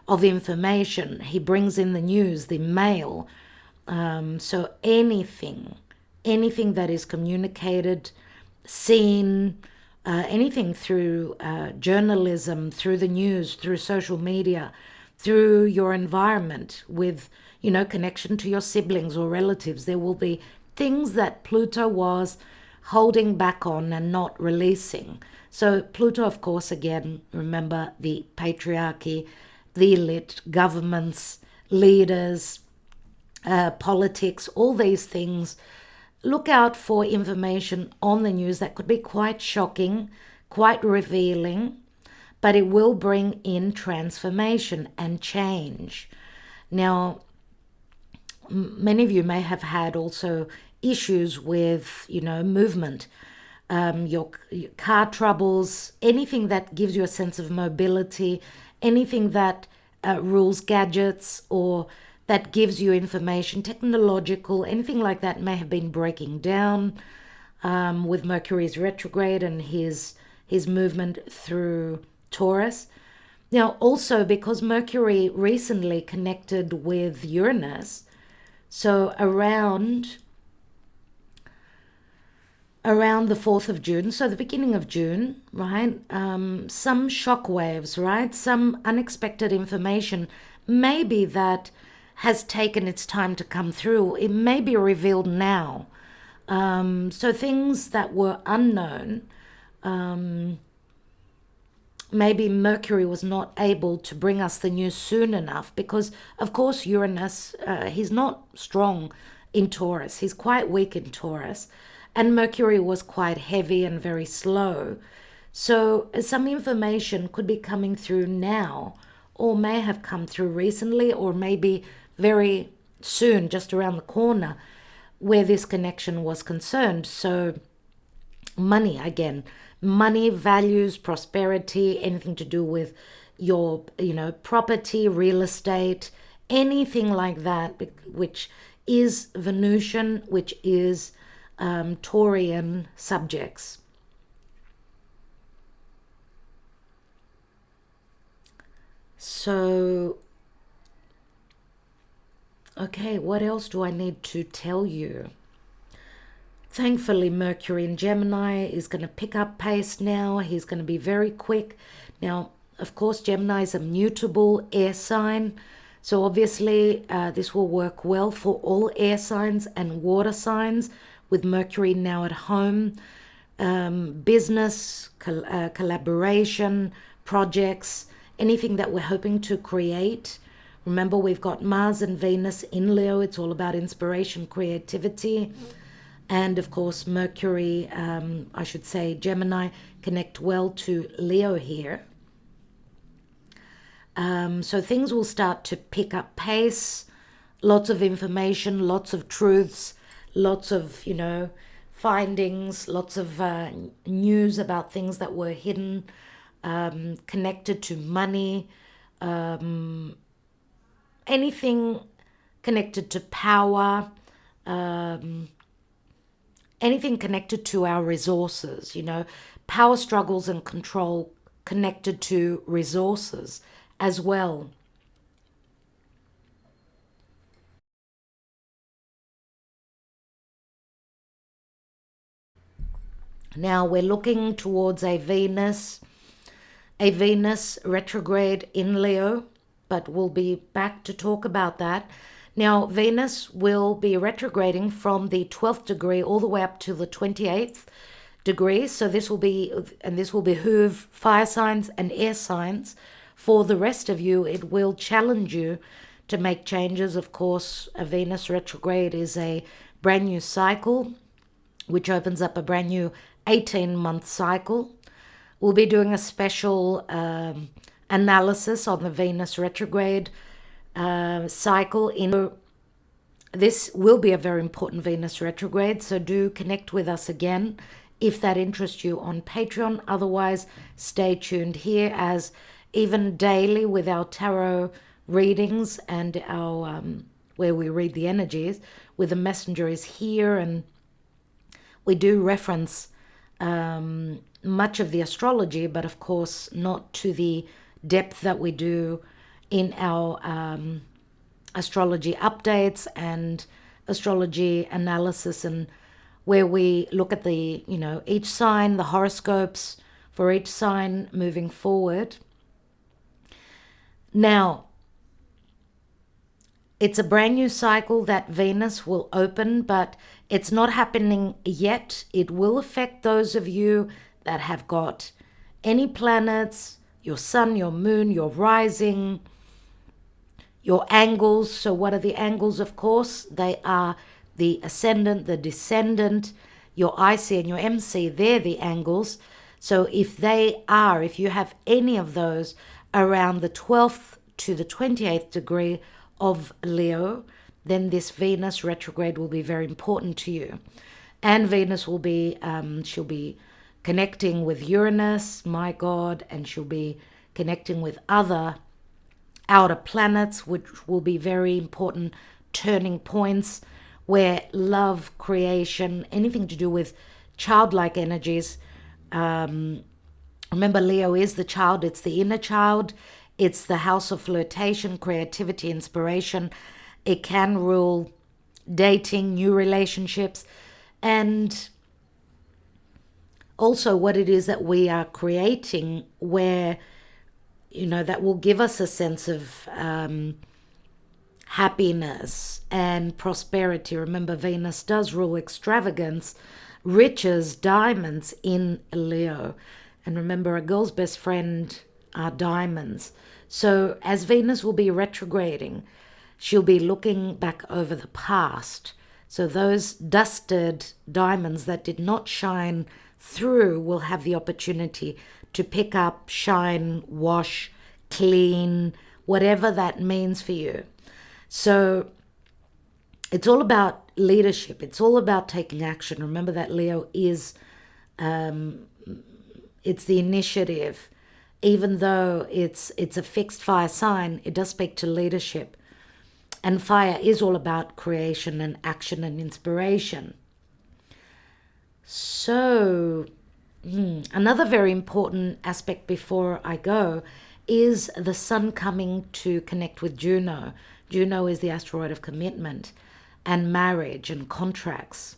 of information, he brings in the news, the mail. So anything that is communicated, seen, anything through journalism, through the news, through social media, through your environment, with, connection to your siblings or relatives, there will be things that Pluto was holding back on and not releasing. So Pluto, of course, again, remember the patriarchy, the elite, governments, leaders, politics, all these things. Look out for information on the news that could be quite shocking, quite revealing, but it will bring in transformation and change. Now, many of you may have had also issues with, movement, your car troubles, anything that gives you a sense of mobility, anything that rules gadgets or that gives you information, technological, anything like that may have been breaking down with Mercury's retrograde and his movement through Taurus. Now, also because Mercury recently connected with Uranus, so around the 4th of June, so the beginning of June, right? Some shock waves, right? Some unexpected information, maybe that has taken its time to come through. It may be revealed now. So things that were unknown, maybe Mercury was not able to bring us the news soon enough because, of course, Uranus, he's not strong in Taurus. He's quite weak in Taurus. And Mercury was quite heavy and very slow. So some information could be coming through now, or may have come through recently, or maybe very soon, just around the corner, where this connection was concerned. So money, again, money, values, prosperity, anything to do with your, property, real estate, anything like that, which is Venusian, which is Taurian subjects. So, okay, what else do I need to tell you? Thankfully, Mercury in Gemini is going to pick up pace now. He's going to be very quick. Now, of course, Gemini is a mutable air sign. So obviously, this will work well for all air signs and water signs, with Mercury now at home. Business, collaboration, projects, anything that we're hoping to create. Remember, we've got Mars and Venus in Leo. It's all about inspiration, creativity. And of course, Mercury, I should say Gemini, connect well to Leo here. So things will start to pick up pace. Lots of information, lots of truths, lots of, findings, lots of news about things that were hidden, connected to money, anything connected to power, anything connected to our resources, power struggles and control connected to resources as well. Now we're looking towards a Venus a Venus retrograde in Leo, but we'll be back to talk about that. Now, Venus will be retrograding from the 12th degree all the way up to the 28th degree. So this will behoove fire signs and air signs. For the rest of you, it will challenge you to make changes. Of course, a Venus retrograde is a brand new cycle, which opens up a brand new 18-month cycle. We'll be doing a special analysis on the Venus retrograde cycle. This will be a very important Venus retrograde, so do connect with us again if that interests you on Patreon. Otherwise, stay tuned here, as even daily with our tarot readings and our where we read the energies with the messenger is here, and we do reference much of the astrology, but of course not to the depth that we do in our astrology updates and astrology analysis, and where we look at the, each sign, the horoscopes for each sign moving forward. Now, it's a brand new cycle that Venus will open, but it's not happening yet. It will affect those of you that have got any planets, your sun, your moon, your rising, your angles. So what are the angles? Of course, they are the ascendant, the descendant, your IC and your MC. They're the angles. So if you have any of those around the 12th to the 28th degree of Leo, then this Venus retrograde will be very important to you. And Venus will be, she'll be connecting with Uranus, my God, and she'll be connecting with other outer planets, which will be very important turning points where love, creation, anything to do with childlike energies. Remember, Leo is the child, it's the inner child. It's the house of flirtation, creativity, inspiration. It can rule dating, new relationships, and also what it is that we are creating, where, that will give us a sense of happiness and prosperity. Remember, Venus does rule extravagance, riches, diamonds in Leo. And remember, a girl's best friend are diamonds. So as Venus will be retrograding, she'll be looking back over the past. So those dusted diamonds that did not shine through will have the opportunity to pick up, shine, wash, clean, whatever that means for you. So it's all about leadership. It's all about taking action. Remember that Leo is, it's the initiative. Even though it's a fixed fire sign, it does speak to leadership. And fire is all about creation and action and inspiration. So, another very important aspect before I go is the sun coming to connect with Juno. Juno is the asteroid of commitment and marriage and contracts.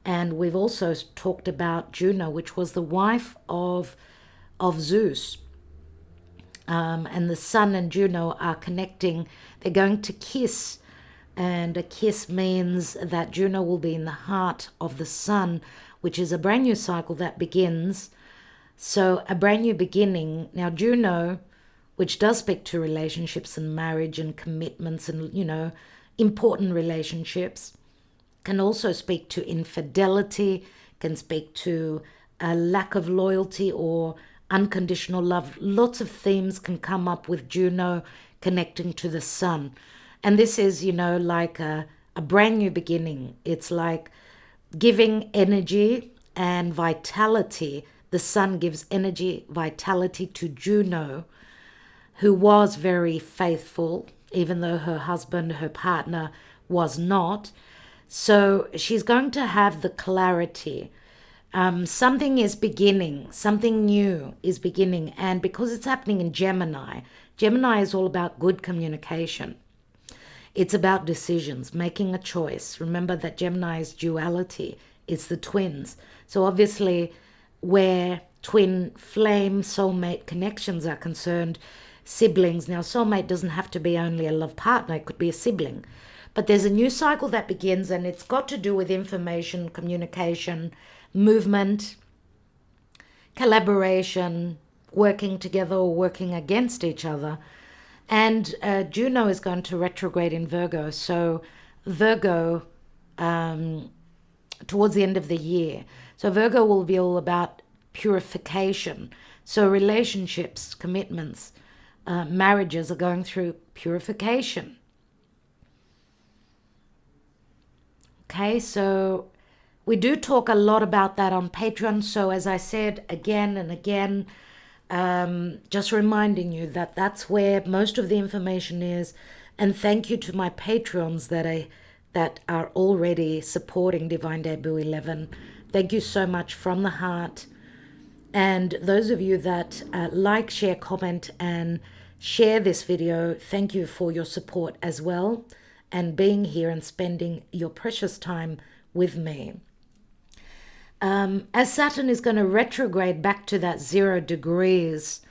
And we've also talked about Juno, which was the wife of Zeus. And the sun and Juno are connecting. They're going to kiss, and a kiss means that Juno will be in the heart of the sun, which is a brand new cycle that begins. So a brand new beginning. Now Juno, which does speak to relationships and marriage and commitments and, important relationships, can also speak to infidelity, can speak to a lack of loyalty or unconditional love. Lots of themes can come up with Juno connecting to the sun. And this is, like a brand new beginning. It's like giving energy and vitality. The sun gives energy, vitality to Juno, who was very faithful, even though her husband, her partner, was not. So she's going to have the clarity. Something is beginning, something new is beginning. And because it's happening in Gemini, Gemini is all about good communication. It's about decisions, making a choice. Remember that Gemini is duality. It's the twins. So obviously where twin flame soulmate connections are concerned, siblings. Now, soulmate doesn't have to be only a love partner, it could be a sibling. But there's a new cycle that begins, and it's got to do with information, communication, movement, collaboration, working together or working against each other. And Juno is going to retrograde in Virgo. So Virgo, towards the end of the year. So Virgo will be all about purification. So relationships, commitments, marriages are going through purification. Okay, so we do talk a lot about that on Patreon. So as I said again and again, just reminding you that that's where most of the information is. And thank you to my Patreons that are already supporting Divine Debut 11. Thank you so much from the heart. And those of you that like, share, comment, and share this video, thank you for your support as well, and being here and spending your precious time with me. As Saturn is going to retrograde back to that 0 degrees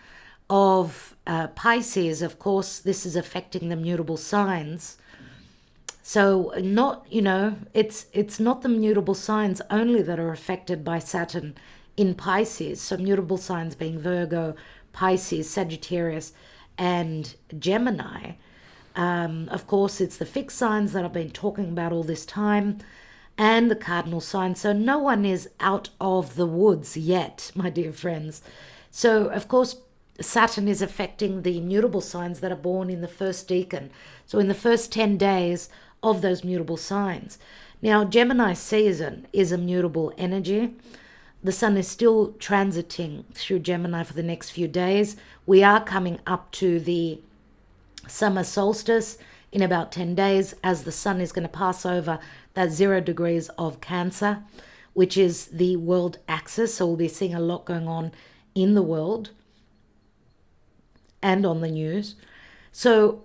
of Pisces, of course, this is affecting the mutable signs. So not, it's not the mutable signs only that are affected by Saturn in Pisces. So mutable signs being Virgo, Pisces, Sagittarius, and Gemini. Of course, it's the fixed signs that I've been talking about all this time, and the cardinal signs. So no one is out of the woods yet, my dear friends. So, of course, Saturn is affecting the mutable signs that are born in the first decan. So in the first 10 days of those mutable signs. Now, Gemini season is a mutable energy. The sun is still transiting through Gemini for the next few days. We are coming up to the summer solstice in about 10 days, as the sun is going to pass over that 0 degrees of Cancer, which is the world axis. So we'll be seeing a lot going on in the world and on the news. So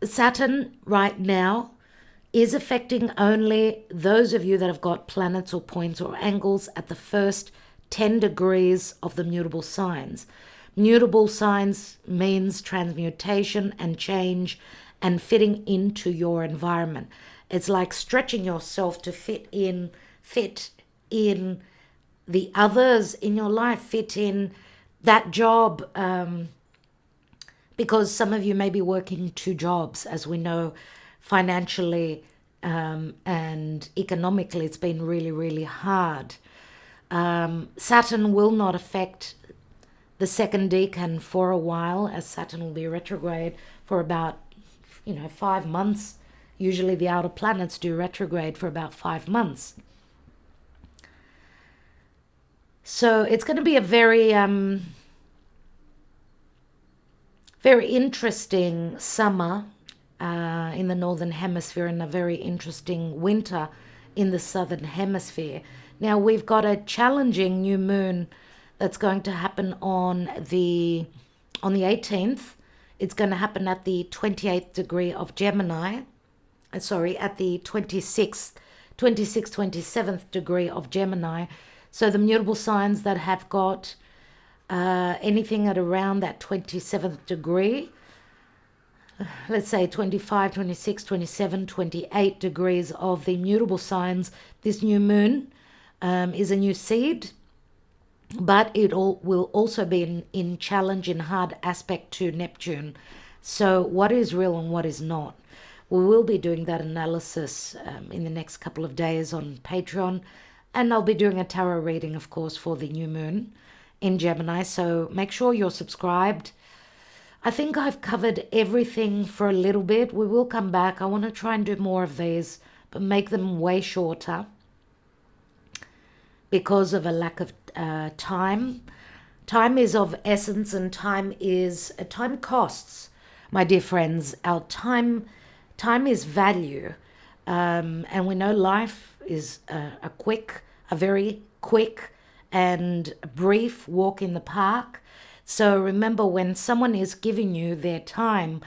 Saturn right now is affecting only those of you that have got planets or points or angles at the first 10 degrees of the mutable signs. Mutable signs means transmutation and change and fitting into your environment. It's like stretching yourself to fit in the others in your life, fit in that job, because some of you may be working 2 jobs, as we know, financially and economically. It's been really, really hard. Saturn will not affect the second decan for a while, as Saturn will be retrograde for about 5 months. Usually the outer planets do retrograde for about 5 months. So it's going to be a very very interesting summer in the northern hemisphere, and a very interesting winter in the southern hemisphere. Now we've got a challenging new moon that's going to happen on the 18th. It's going to happen at the 28th degree of Gemini. At the 26th, 27th degree of Gemini. So the mutable signs that have got anything at around that 27th degree, let's say 25, 26, 27, 28 degrees of the mutable signs, this new moon is a new seed, but it will also be in challenge, in hard aspect to Neptune. So what is real and what is not? We will be doing that analysis in the next couple of days on Patreon, and I'll be doing a tarot reading, of course, for the new moon in Gemini. So make sure you're subscribed. I think I've covered everything for a little bit. We will come back. I want to try and do more of these, but make them way shorter because of a lack of time. Time is of essence, and time costs, my dear friends. Our time is value, and we know life is a very quick and brief walk in the park. So remember, when someone is giving you their time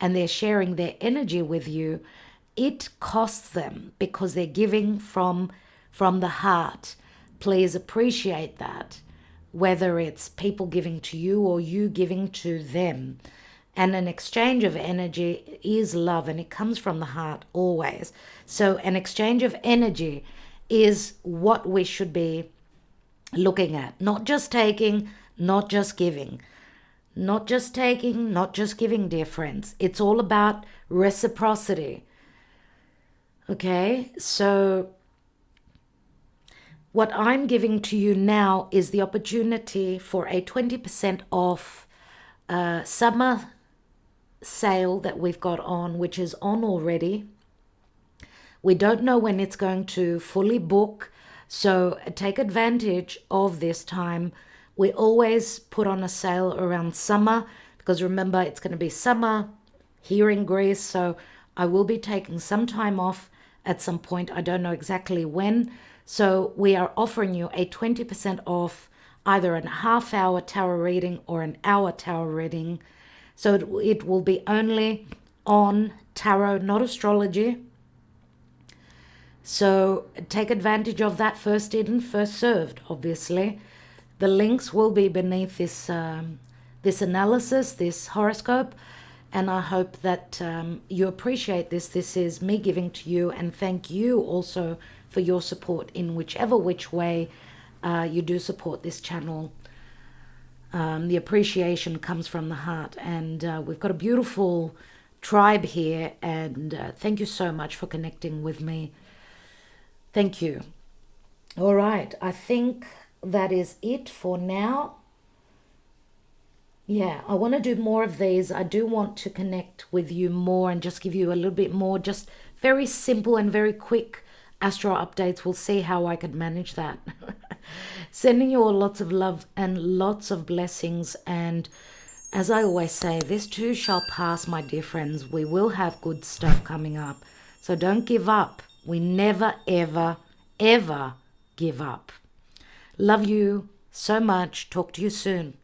and they're sharing their energy with you, it costs them because they're giving from the heart. Please appreciate that. whether it's people giving to you or you giving to them. And an exchange of energy is love, and it comes from the heart always. So an exchange of energy is what we should be looking at. Not just taking, not just giving. Not just taking, not just giving, dear friends. It's all about reciprocity. Okay, so what I'm giving to you now is the opportunity for a 20% off summer sale that we've got on, which is on already. We don't know when it's going to fully book, so take advantage of this time. We always put on a sale around summer, because remember, it's going to be summer here in Greece, so I will be taking some time off at some point. I don't know exactly when. So we are offering you a 20% off either a half-hour tarot reading or an hour tarot reading. So it will be only on tarot, not astrology. So take advantage of that. First in, first served, obviously. The links will be beneath this analysis, this horoscope. And I hope that you appreciate this. This is me giving to you, and thank you also for your support in which way you do support this channel. The appreciation comes from the heart, and we've got a beautiful tribe here, and thank you so much for connecting with me. Thank you. All right, I think that is it for now. Yeah, I want to do more of these. I do want to connect with you more and just give you a little bit more, just very simple and very quick astro updates. We'll see how I could manage that. Sending you all lots of love and lots of blessings. And as I always say, this too shall pass, my dear friends. We will have good stuff coming up. So don't give up. We never, ever, ever give up. Love you so much. Talk to you soon.